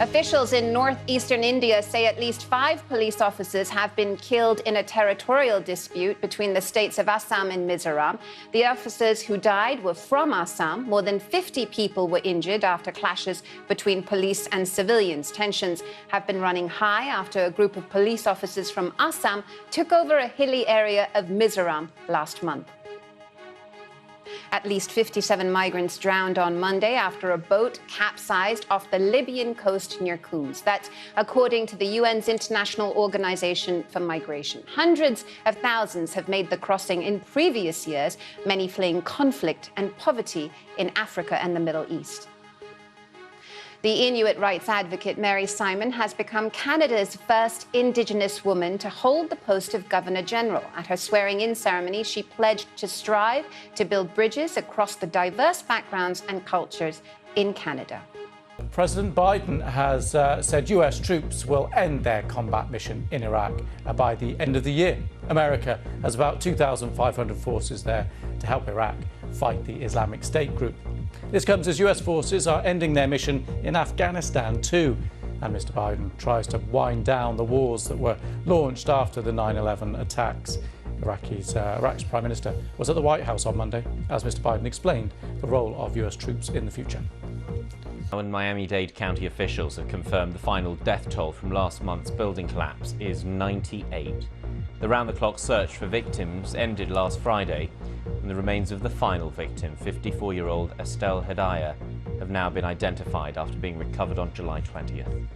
Officials in northeastern India say at least 5 police officers have been killed in a territorial dispute between the states of Assam and Mizoram. The officers who died were from Assam. More than 50 people were injured after clashes between police and civilians. Tensions have been running high after a group of police officers from Assam took over a hilly area of Mizoram last month. At least 57 migrants drowned on Monday after a boat capsized off the Libyan coast near Cuba. That's according to the UN's International Organization for Migration. Hundreds of thousands have made the crossing in previous years, many fleeing conflict and poverty in Africa and the Middle East. The Inuit rights advocate Mary Simon has become Canada's first Indigenous woman to hold the post of Governor-General. At her swearing-in ceremony, she pledged to strive to build bridges across the diverse backgrounds and cultures in Canada. President Biden has said US troops will end their combat mission in Iraq by the end of the year. America has about 2,500 forces there to help Iraq fight the Islamic State group. This comes as US forces are ending their mission in Afghanistan too. And Mr. Biden tries to wind down the wars that were launched after the 9/11 attacks. Iraq's Prime Minister was at the White House on Monday as Mr. Biden explained the role of US troops in the future. And Miami-Dade County officials have confirmed the final death toll from last month's building collapse is 98. The round-the-clock search for victims ended last Friday, and the remains of the final victim, 54-year-old Estelle Hedaya, have now been identified after being recovered on July 20th.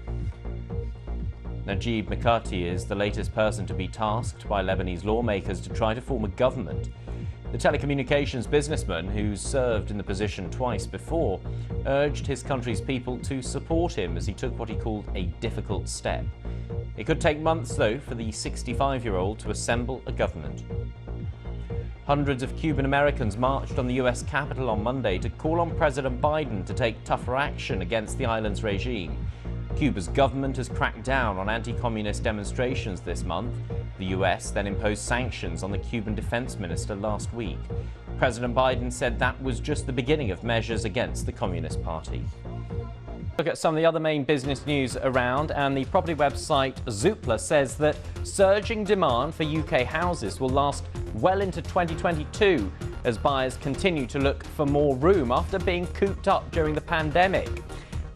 Najib Mikati is the latest person to be tasked by Lebanese lawmakers to try to form a government. The telecommunications businessman, who served in the position twice before, urged his country's people to support him as he took what he called a difficult step. It could take months, though, for the 65-year-old to assemble a government. Hundreds of Cuban Americans marched on the US Capitol on Monday to call on President Biden to take tougher action against the island's regime. Cuba's government has cracked down on anti-communist demonstrations this month. The US then imposed sanctions on the Cuban defense minister last week. President Biden said that was just the beginning of measures against the Communist Party. Look at some of the other main business news around, and the property website Zoopla says that surging demand for UK houses will last well into 2022 as buyers continue to look for more room after being cooped up during the pandemic.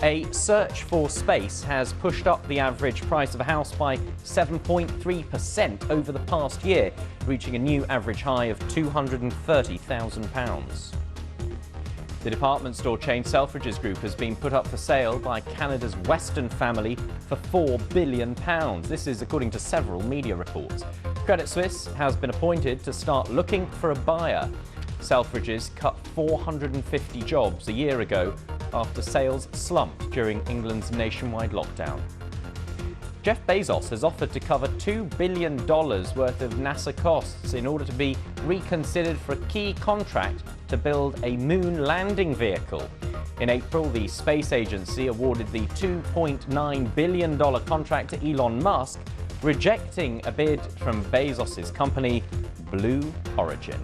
A search for space has pushed up the average price of a house by 7.3% over the past year, reaching a new average high of £230,000. The department store chain Selfridges Group has been put up for sale by Canada's Western family for £4 billion. This is according to several media reports. Credit Suisse has been appointed to start looking for a buyer. Selfridges cut 450 jobs a year ago after sales slumped during England's nationwide lockdown. Jeff Bezos has offered to cover $2 billion worth of NASA costs in order to be reconsidered for a key contract to build a moon landing vehicle. In April, the space agency awarded the $2.9 billion contract to Elon Musk, rejecting a bid from Bezos' company, Blue Origin.